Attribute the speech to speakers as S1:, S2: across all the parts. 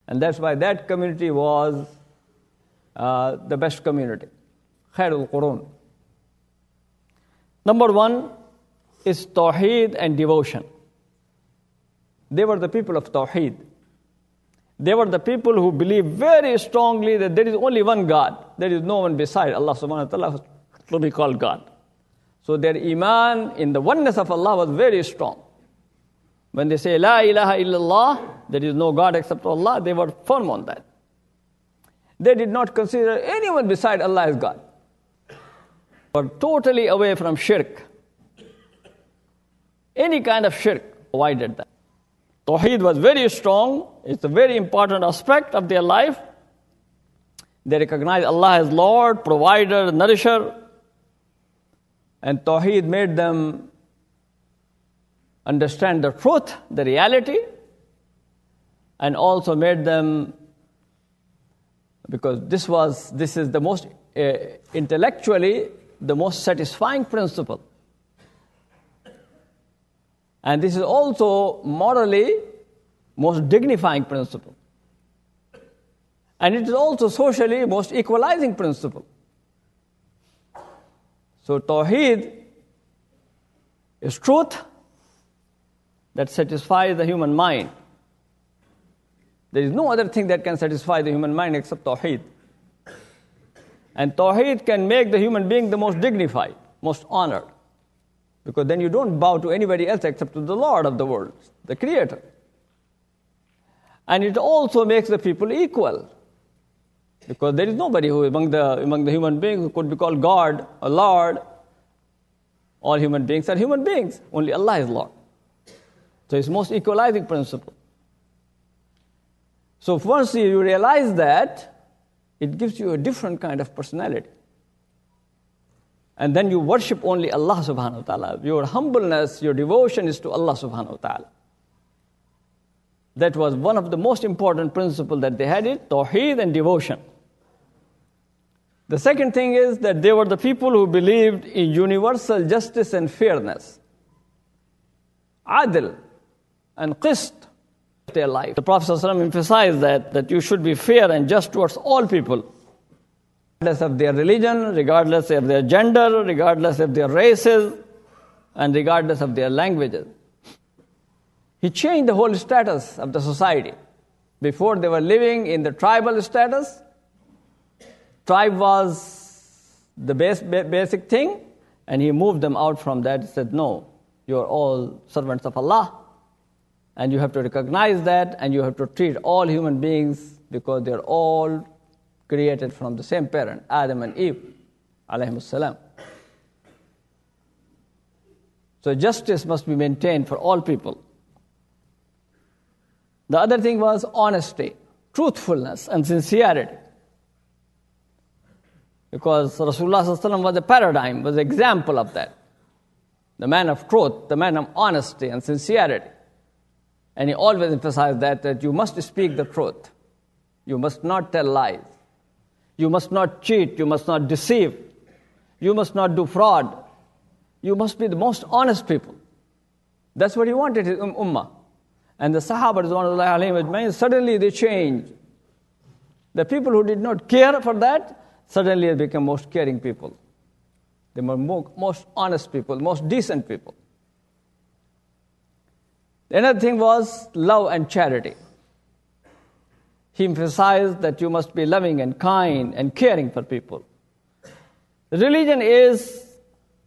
S1: And that's why that community was the best community. Khairul Qurun. Number one is Tawheed and devotion. They were the people of Tawheed. They were the people who believed very strongly that there is only one God. There is no one beside Allah subhanahu wa ta'ala to be called God. So their iman in the oneness of Allah was very strong. When they say, La ilaha illallah, there is no God except Allah, they were firm on that. They did not consider anyone beside Allah as God. They were totally away from shirk. Any kind of shirk avoided that. Tawheed was very strong. It's a very important aspect of their life. They recognize Allah as Lord, provider, nourisher. And Tawheed made them understand the truth, the reality, and also made them, because this is the most intellectually the most satisfying principle. And this is also morally most dignifying principle. And it is also socially most equalizing principle. So Tawheed is truth that satisfies the human mind. There is no other thing that can satisfy the human mind except Tawheed. And Tawheed can make the human being the most dignified, most honored. Because then you don't bow to anybody else except to the Lord of the world, the Creator. And it also makes the people equal. Because there is nobody who among the human beings who could be called God or Lord. All human beings are human beings. Only Allah is Lord. So it's most equalizing principle. So once you realize that, it gives you a different kind of personality. And then you worship only Allah subhanahu wa ta'ala. Your humbleness, your devotion is to Allah subhanahu wa ta'ala. That was one of the most important principles that they had it, Tawheed and devotion. The second thing is that they were the people who believed in universal justice and fairness. Adl and qist of their life. The Prophet ﷺ emphasized that you should be fair and just towards all people. Regardless of their religion, regardless of their gender, regardless of their races, and regardless of their languages. He changed the whole status of the society. Before they were living in the tribal status. Tribe was the basic thing, and he moved them out from that. He said, no, you are all servants of Allah, and you have to recognize that, and you have to treat all human beings because they are all created from the same parent, Adam and Eve, alayhimus salam. So justice must be maintained for all people. The other thing was honesty, truthfulness, and sincerity. Because Rasulullah ﷺ was a paradigm, was an example of that. The man of truth, the man of honesty and sincerity. And he always emphasized that you must speak the truth. You must not tell lies. You must not cheat. You must not deceive. You must not do fraud. You must be the most honest people. That's what he wanted his ummah. And the Sahaba, suddenly they changed. The people who did not care for that, suddenly they became most caring people. They were most honest people, most decent people. Another thing was love and charity. He emphasized that you must be loving and kind and caring for people. Religion is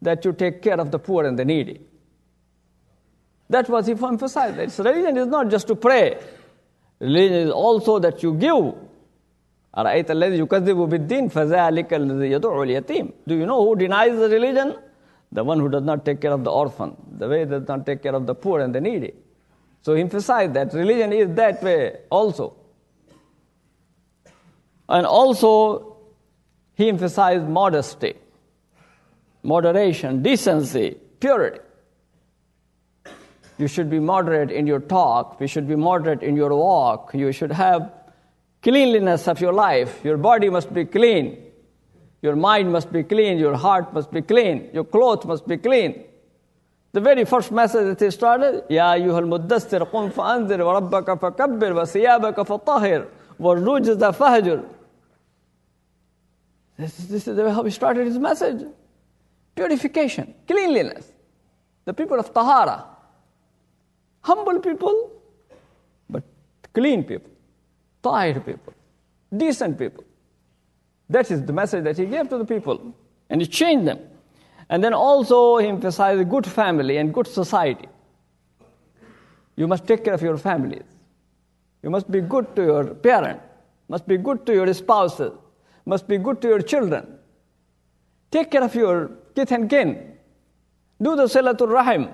S1: that you take care of the poor and the needy. That was he emphasized. Religion is not just to pray. Religion is also that you give. أَرَأَيْتَ الَّذِي يُكَذِّبُ بِالدِّينِ فَذَلِكَ الَّذِي يَدُعُ الْيَتِيمِ. Do you know who denies the religion? The one who does not take care of the orphan, the way does not take care of the poor and the needy. So he emphasized that religion is that way also. And also, he emphasized modesty, moderation, decency, purity. You should be moderate in your talk. You should be moderate in your walk. You should have cleanliness of your life. Your body must be clean. Your mind must be clean. Your heart must be clean. Your clothes must be clean. The very first message that he started, Ya ayyuhal muddassir qum fa'anzir wa rabbaka fakabbir wa siyabaka fatahhir wa rujza fahjur. This is how he started his message. Purification, cleanliness. The people of Tahara. Humble people, but clean people. Tahir people. Decent people. That is the message that he gave to the people. And he changed them. And then also he emphasized a good family and good society. You must take care of your families. You must be good to your parents. Must be good to your spouses. Must be good to your children. Take care of your kith and kin. Do the silatul rahim.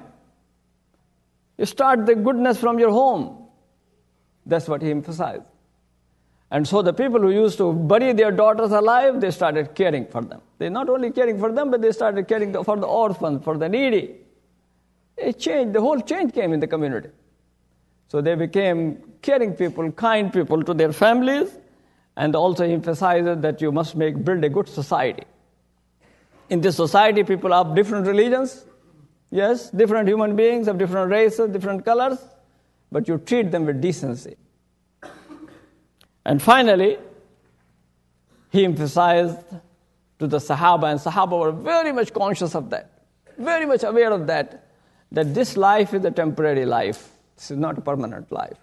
S1: You start the goodness from your home. That's what he emphasized. And so the people who used to bury their daughters alive, they started caring for them. They not only caring for them, but they started caring for the orphans, for the needy. It changed. The whole change came in the community. So they became caring people, kind people to their families, and also emphasized that you must build a good society. In this society, people have different religions, yes, different human beings of different races, different colors, but you treat them with decency. And finally, he emphasized to the Sahaba, and Sahaba were very much conscious of that, very much aware of that this life is a temporary life. This is not a permanent life.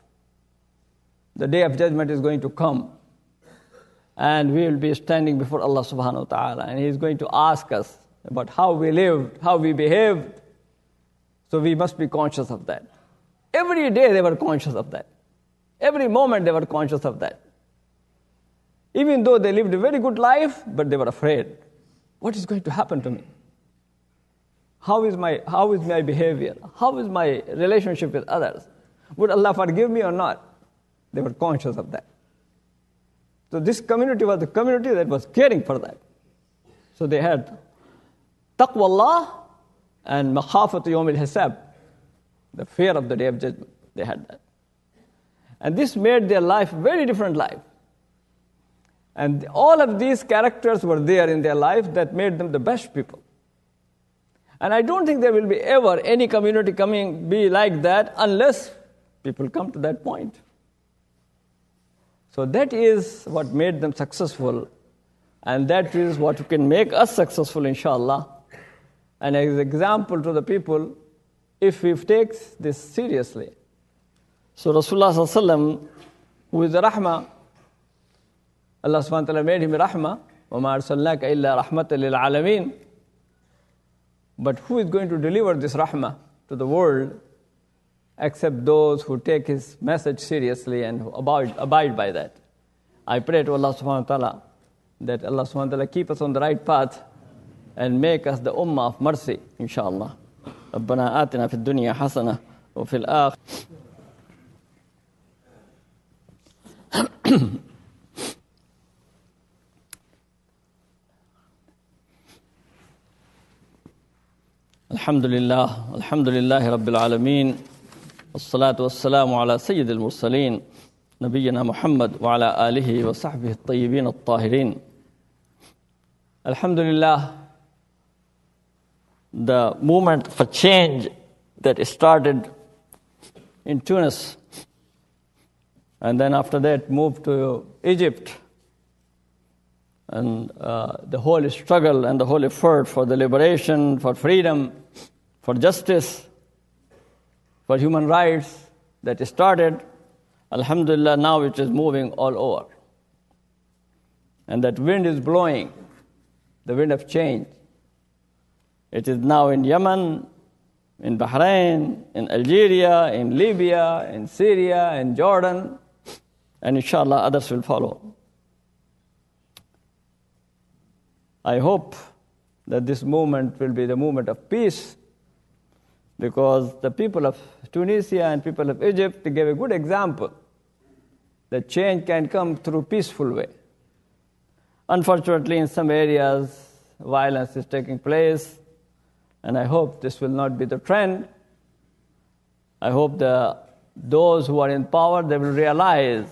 S1: The day of judgment is going to come, and we will be standing before Allah subhanahu wa ta'ala, and He is going to ask us about how we lived, how we behaved. So we must be conscious of that. Every day they were conscious of that. Every moment they were conscious of that. Even though they lived a very good life, but they were afraid. What is going to happen to me? How is my behavior? How is my relationship with others? Would Allah forgive me or not? They were conscious of that. So this community was the community that was caring for that. So they had taqwa Allah and makhafat yawm al-hisab, the fear of the day of judgment. They had that. And this made their life a very different life. And all of these characters were there in their life that made them the best people. And I don't think there will be ever any community be like that unless people come to that point. So that is what made them successful, and that is what can make us successful, inshallah. And as an example to the people, if we take this seriously. So Rasulullah sallallahu alaihi wasallam, who is the rahmah, Allah subhanahu wa ta'ala made him rahmah, وَمَا أَرْسَلْنَاكَ إِلَّا رَحْمَةً لِلْعَالَمِينَ. But who is going to deliver this rahmah to the world except those who take his message seriously and who abide by that? I pray to Allah subhanahu wa ta'ala that Allah subhanahu wa ta'ala keep us on the right path and make us the ummah of mercy, inshallah. ربنا آتنا في الدنيا حسنة وفي الآخرة الحمد لله رب العالمين والصلاة والسلام على سيد المرسلين نبينا محمد وعلى آله وصحبه الطيبين الطاهرين. Alhamdulillah, the movement for change that started in Tunis and then after that moved to Egypt, and the whole struggle and the whole effort for the liberation, for freedom, for justice, for human rights that started, alhamdulillah, now it is moving all over. And that wind is blowing, the wind of change. It is now in Yemen, in Bahrain, in Algeria, in Libya, in Syria, in Jordan, and inshallah others will follow. I hope that this movement will be the movement of peace, because the people of Tunisia and people of Egypt gave a good example that change can come through peaceful way. Unfortunately, in some areas, violence is taking place, and I hope this will not be the trend. I hope those who are in power, they will realize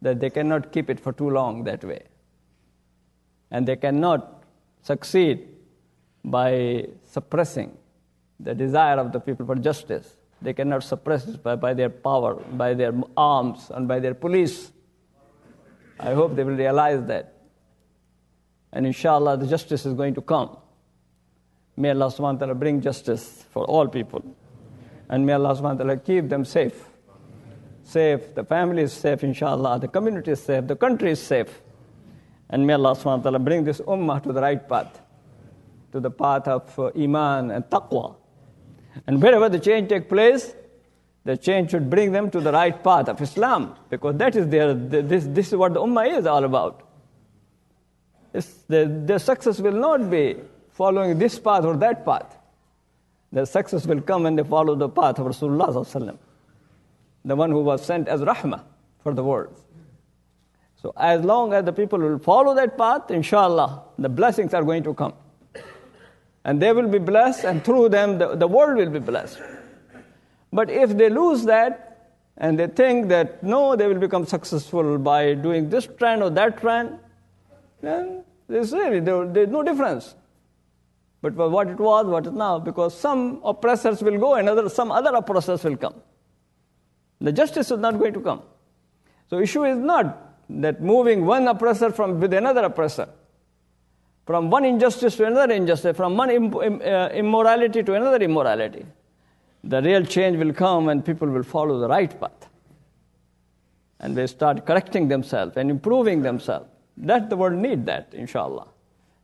S1: that they cannot keep it for too long that way. And they cannot succeed by suppressing, the desire of the people for justice. They cannot suppress it by their power, by their arms, and by their police. I hope they will realize that. And inshallah, the justice is going to come. May Allah subhanahu wa ta'ala bring justice for all people. And may Allah subhanahu wa ta'ala keep them safe. Safe, the family is safe, inshallah, the community is safe, the country is safe. And may Allah subhanahu wa ta'ala bring this ummah to the right path, to the path of iman and taqwa. And wherever the change takes place, the change should bring them to the right path of Islam, because that is this is what the ummah is all about. Their success will not be following this path or that path. Their success will come when they follow the path of Rasulullah sallallahu alaihi wasallam, the one who was sent as rahmah for the world. So as long as the people will follow that path, inshallah, the blessings are going to come. And they will be blessed, and through them, the world will be blessed. But if they lose that, and they think that, no, they will become successful by doing this trend or that trend, then there's no difference. But for what it was, what is now, because some oppressors will go and some other oppressors will come. The justice is not going to come. So issue is not that moving one oppressor with another oppressor, from one injustice to another injustice, from one immorality to another immorality. The real change will come and people will follow the right path. And they start correcting themselves and improving themselves. That the world need that, inshallah.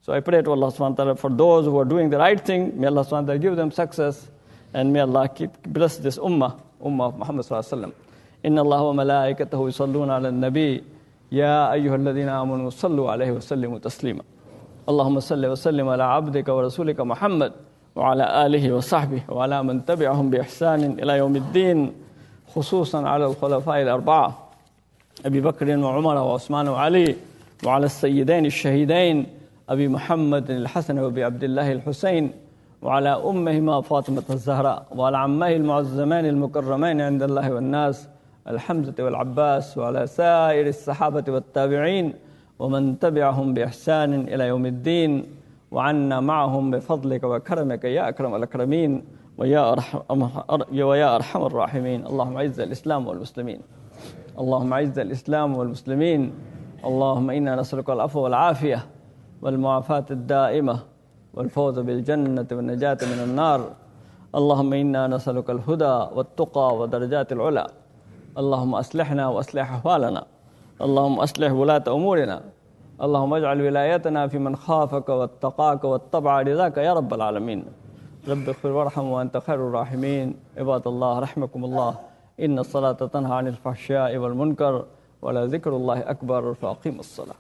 S1: So I pray to Allah subhanahu wa ta'ala for those who are doing the right thing, may Allah subhanahu wa ta'ala give them success, and may Allah bless this ummah of Muhammad sallallahu alaihi wasallam. Inna Allah wa malaikatahu yusalluna ala nabi ya ayyuhalladhina amanu sallu alayhi wa sallimu taslima. اللهم صل وسلم على عبدك ورسولك محمد وعلى آله وصحبه وعلى من تبعهم بإحسان إلى يوم الدين، خصوصا على الخلفاء الأربعة أبي بكر وعمر وعثمان وعلي، وعلى السيدين الشهيدين أبي محمد الحسن وأبي عبد الله الحسين، وعلى أمهما فاطمة الزهراء، وعلى عميه المعظمين المكرمين عند الله والناس الحمزة والعباس، وعلى سائر الصحابة والتابعين ومن تبعهم بإحسان إلى يوم الدين، وعنا معهم بفضلك وكرمك يا أكرم الأكرمين ويا أرحم الراحمين. اللهم أعز الإسلام والمسلمين، اللهم أعز الإسلام والمسلمين، اللهم إنا نسألك العفو والعافية والمعافاة الدائمة والفوز بالجنة والنجاة من النار. اللهم إنا نسألك الهدى والتقى ودرجات العلا. اللهم أصلحنا وأصلح أحوالنا، اللهم أصلح ولاة أمورنا، اللهم اجعل ولايتنا في من خافك واتقاك واتبع رضاك يا رب العالمين. رب اغفر وارحم وأنت خير الراحمين. عباد الله رحمكم الله، إن الصلاة تنهى عن الفحشاء والمنكر ولذكر الله أكبر، فأقيموا الصلاة.